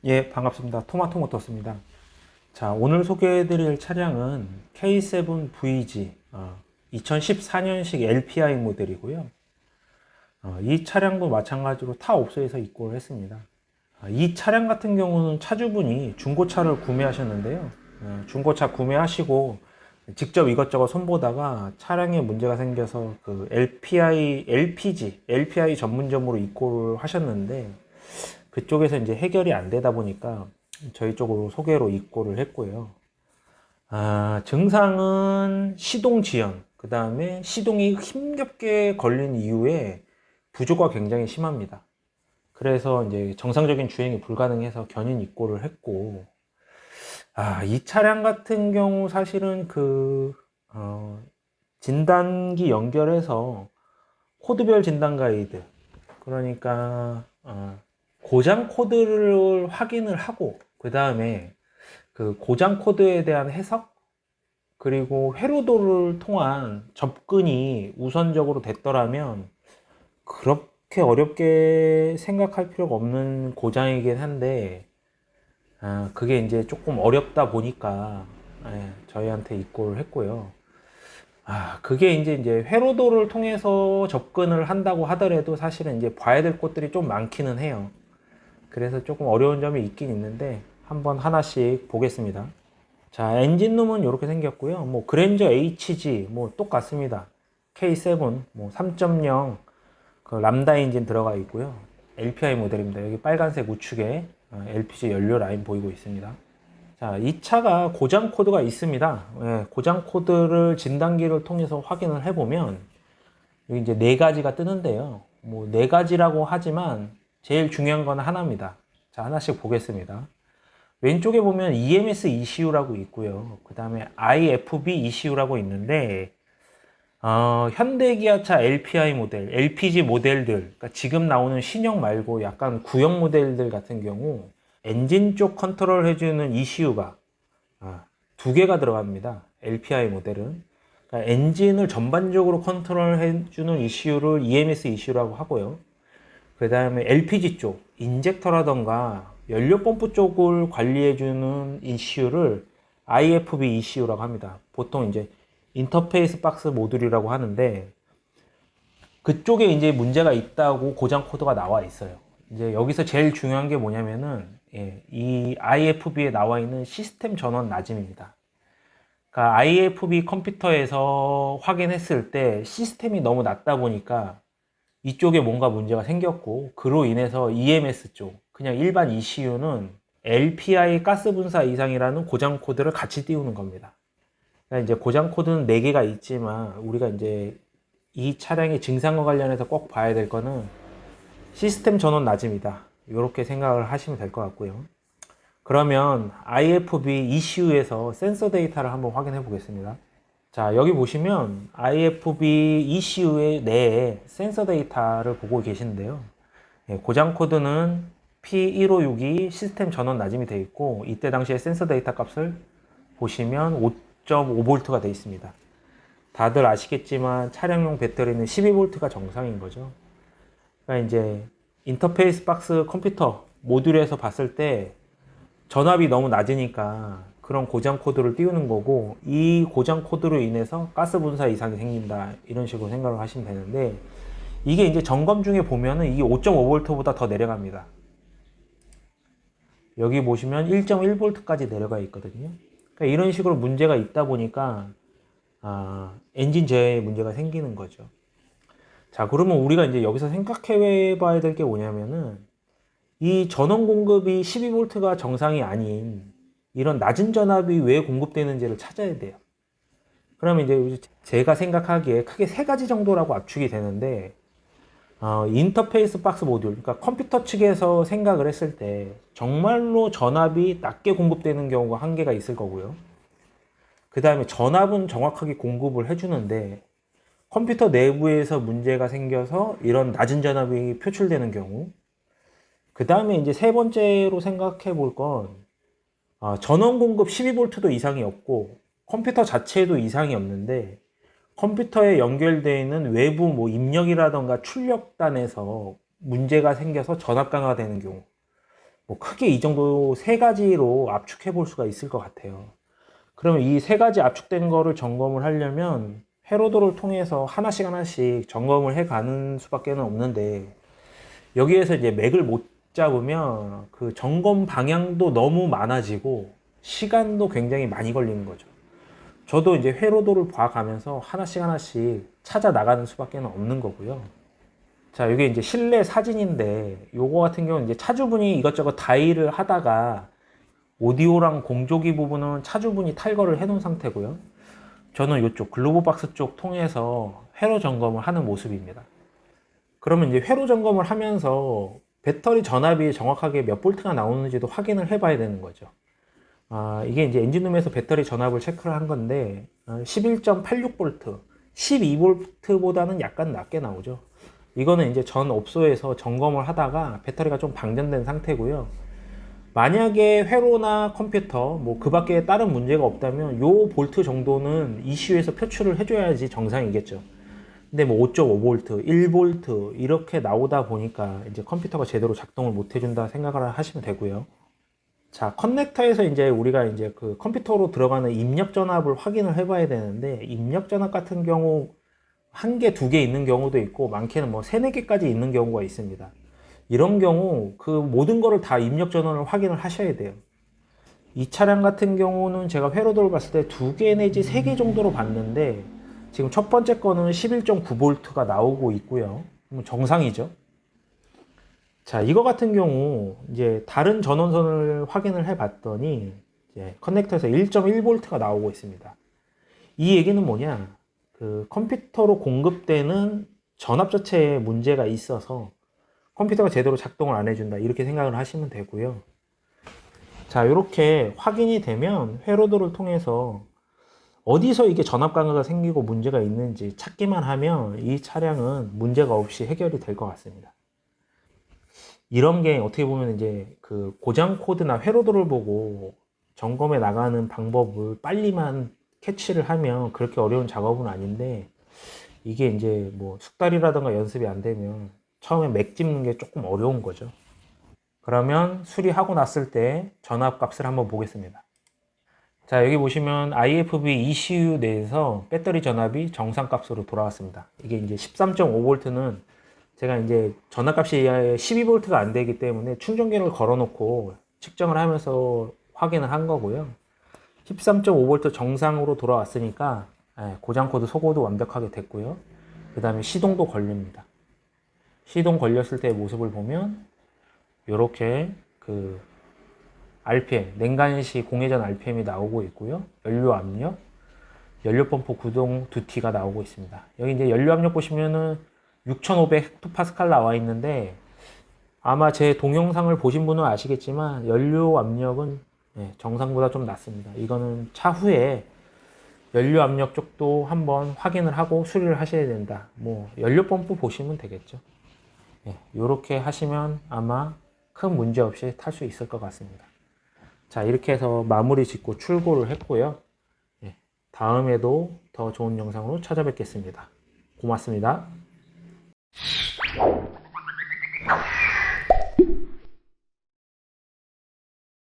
예, 반갑습니다. 토마토 모터스입니다. 자, 오늘 소개해드릴 차량은 K7VG 2014년식 LPI 모델이고요. 이 차량도 마찬가지로 타 업소에서 입고를 했습니다. 이 차량 같은 경우는 차주분이 중고차를 구매하셨는데요. 중고차 구매하시고 직접 이것저것 손보다가 차량에 문제가 생겨서 그 LPI 전문점으로 입고를 하셨는데 그쪽에서 이제 해결이 안 되다 보니까 저희 쪽으로 소개로 입고를 했고요. 증상은 시동 지연, 그 다음에 시동이 힘겹게 걸린 이후에 부조가 굉장히 심합니다. 그래서 이제 정상적인 주행이 불가능해서 견인 입고를 했고, 이 차량 같은 경우 사실은 진단기 연결해서 코드별 진단 가이드, 그러니까, 고장 코드를 확인을 하고, 그 다음에 그 고장 코드에 대한 해석, 그리고 회로도를 통한 접근이 우선적으로 됐더라면 그렇게 어렵게 생각할 필요가 없는 고장이긴 한데, 그게 이제 조금 어렵다 보니까 저희한테 입고를 했고요. 그게 이제 회로도를 통해서 접근을 한다고 하더라도 사실은 이제 봐야 될 것들이 좀 많기는 해요. 그래서 조금 어려운 점이 있긴 있는데 한번 하나씩 보겠습니다. 자, 엔진룸은 이렇게 생겼고요. 뭐 그랜저 HG 뭐 똑같습니다. K7 뭐 3.0 그 람다 엔진 들어가 있고요. LPI 모델입니다. 여기 빨간색 우측에 LPG 연료 라인 보이고 있습니다. 자, 이 차가 고장 코드가 있습니다. 고장 코드를 진단기를 통해서 확인을 해보면 여기 이제 네 가지가 뜨는데요. 뭐 네 가지라고 하지만 제일 중요한 건 하나입니다. 자, 하나씩 보겠습니다. 왼쪽에 보면 EMS ECU라고 있고요. 그 다음에 IFB ECU라고 있는데, 현대기아차 LPI 모델, LPG 모델들, 그러니까 지금 나오는 신형 말고 약간 구형 모델들 같은 경우, 엔진 쪽 컨트롤 해주는 ECU가 두 개가 들어갑니다. LPI 모델은. 그러니까 엔진을 전반적으로 컨트롤 해주는 ECU를 EMS ECU라고 하고요. 그 다음에 LPG 쪽, 인젝터라던가 연료 펌프 쪽을 관리해주는 ECU를 IFB ECU라고 합니다. 보통 이제 인터페이스 박스 모듈이라고 하는데 그쪽에 이제 문제가 있다고 고장 코드가 나와 있어요. 이제 여기서 제일 중요한 게 뭐냐면은 이 IFB에 나와 있는 시스템 전원 낮음입니다. 그러니까 IFB 컴퓨터에서 확인했을 때 시스템이 너무 낮다 보니까 이쪽에 뭔가 문제가 생겼고 그로 인해서 EMS 쪽 그냥 일반 ECU는 LPI 가스 분사 이상이라는 고장 코드를 같이 띄우는 겁니다. 그러니까 이제 고장 코드는 4개가 있지만 우리가 이제 이 차량의 증상과 관련해서 꼭 봐야 될 거는 시스템 전원 낮음이다. 이렇게 생각을 하시면 될 것 같고요. 그러면 IFB ECU에서 센서 데이터를 한번 확인해 보겠습니다. 자, 여기 보시면 IFB ECU의 내에 센서 데이터를 보고 계시는데요. 고장 코드는 P1562 시스템 전원 낮음이 되어 있고 이때 당시에 센서 데이터 값을 보시면 5.5V가 되어 있습니다. 다들 아시겠지만 차량용 배터리는 12V가 정상인 거죠. 그러니까 이제 인터페이스 박스 컴퓨터 모듈에서 봤을 때 전압이 너무 낮으니까 그런 고장 코드를 띄우는 거고 이 고장 코드로 인해서 가스 분사 이상이 생긴다 이런 식으로 생각을 하시면 되는데 이게 이제 점검 중에 보면은 이게 5.5V보다 더 내려갑니다. 여기 보시면 1.1V까지 내려가 있거든요. 그러니까 이런 식으로 문제가 있다 보니까 엔진 제어에 문제가 생기는 거죠. 자, 그러면 우리가 이제 여기서 생각해 봐야 될 게 뭐냐면은 이 전원 공급이 12V가 정상이 아닌 이런 낮은 전압이 왜 공급되는지를 찾아야 돼요. 그러면 이제 제가 생각하기에 크게 세 가지 정도라고 압축이 되는데, 인터페이스 박스 모듈, 그러니까 컴퓨터 측에서 생각을 했을 때 정말로 전압이 낮게 공급되는 경우가 한 개가 있을 거고요. 그 다음에 전압은 정확하게 공급을 해주는데 컴퓨터 내부에서 문제가 생겨서 이런 낮은 전압이 표출되는 경우, 그 다음에 이제 세 번째로 생각해 볼 건, 전원 공급 12V도 이상이 없고, 컴퓨터 자체에도 이상이 없는데, 컴퓨터에 연결되어 있는 외부 뭐 입력이라던가 출력단에서 문제가 생겨서 전압 강화되는 경우. 뭐 크게 이 정도 세 가지로 압축해 볼 수가 있을 것 같아요. 그러면 이 세 가지 압축된 거를 점검을 하려면 회로도를 통해서 하나씩 하나씩 점검을 해 가는 수밖에 없는데, 여기에서 이제 맥을 못 잡으면 그 점검 방향도 너무 많아지고 시간도 굉장히 많이 걸리는 거죠. 저도 이제 회로도를 봐가면서 하나씩 하나씩 찾아 나가는 수밖에 없는 거고요. 자, 이게 이제 실내 사진인데, 요거 같은 경우는 이제 차주분이 이것저것 다이를 하다가 오디오랑 공조기 부분은 차주분이 탈거를 해 놓은 상태고요. 저는 이쪽 글로브박스 쪽 통해서 회로 점검을 하는 모습입니다. 그러면 이제 회로 점검을 하면서 배터리 전압이 정확하게 몇 볼트가 나오는지도 확인을 해 봐야 되는 거죠. 이게 이제 엔진룸에서 배터리 전압을 체크를 한 건데, 11.86V, 12V보다는 약간 낮게 나오죠. 이거는 이제 전 업소에서 점검을 하다가 배터리가 좀 방전된 상태고요. 만약에 회로나 컴퓨터, 뭐 그 밖에 다른 문제가 없다면 요 볼트 정도는 ECU에서 표출을 해줘야지 정상이겠죠. 근데 뭐 5.5V, 1V 이렇게 나오다 보니까 이제 컴퓨터가 제대로 작동을 못 해준다 생각을 하시면 되고요. 자, 커넥터에서 이제 우리가 이제 그 컴퓨터로 들어가는 입력 전압을 확인을 해봐야 되는데, 입력 전압 같은 경우 한 개, 두 개 있는 경우도 있고, 많게는 뭐 세네 개까지 있는 경우가 있습니다. 이런 경우 그 모든 거를 다 입력 전원을 확인을 하셔야 돼요. 이 차량 같은 경우는 제가 회로도를 봤을 때 두 개 내지 세 개 정도로 봤는데, 지금 첫 번째 거는 11.9V가 나오고 있고요. 정상이죠. 자, 이거 같은 경우 이제 다른 전원선을 확인을 해 봤더니 이제 커넥터에서 1.1V가 나오고 있습니다. 이 얘기는 뭐냐? 그 컴퓨터로 공급되는 전압 자체에 문제가 있어서 컴퓨터가 제대로 작동을 안 해준다, 이렇게 생각을 하시면 되고요. 자, 이렇게 확인이 되면 회로도를 통해서 어디서 이게 전압 강화가 생기고 문제가 있는지 찾기만 하면 이 차량은 문제가 없이 해결이 될 것 같습니다. 이런 게 어떻게 보면 이제 그 고장 코드나 회로도를 보고 점검해 나가는 방법을 빨리만 캐치를 하면 그렇게 어려운 작업은 아닌데, 이게 이제 뭐 숙달이라든가 연습이 안 되면 처음에 맥 짚는 게 조금 어려운 거죠. 그러면 수리하고 났을 때 전압 값을 한번 보겠습니다. 자, 여기 보시면 IFB ECU 내에서 배터리 전압이 정상 값으로 돌아왔습니다. 이게 이제 13.5V는 제가 이제 전압값이 12V가 안 되기 때문에 충전기를 걸어 놓고 측정을 하면서 확인을 한 거고요. 13.5V 정상으로 돌아왔으니까 고장 코드 소거도 완벽하게 됐고요. 그 다음에 시동도 걸립니다. 시동 걸렸을 때의 모습을 보면 이렇게 그 RPM, 냉간시 공회전 RPM이 나오고 있고요. 연료 압력, 연료 펌프 구동 두티가 나오고 있습니다. 여기 이제 연료 압력 보시면은 6500헥토파스칼 나와 있는데, 아마 제 동영상을 보신 분은 아시겠지만 연료 압력은 정상보다 좀 낮습니다. 이거는 차후에 연료 압력 쪽도 한번 확인을 하고 수리를 하셔야 된다. 뭐 연료 펌프 보시면 되겠죠. 이렇게 하시면 아마 큰 문제 없이 탈 수 있을 것 같습니다. 자, 이렇게 해서 마무리 짓고 출고를 했고요. 다음에도 더 좋은 영상으로 찾아뵙겠습니다. 고맙습니다.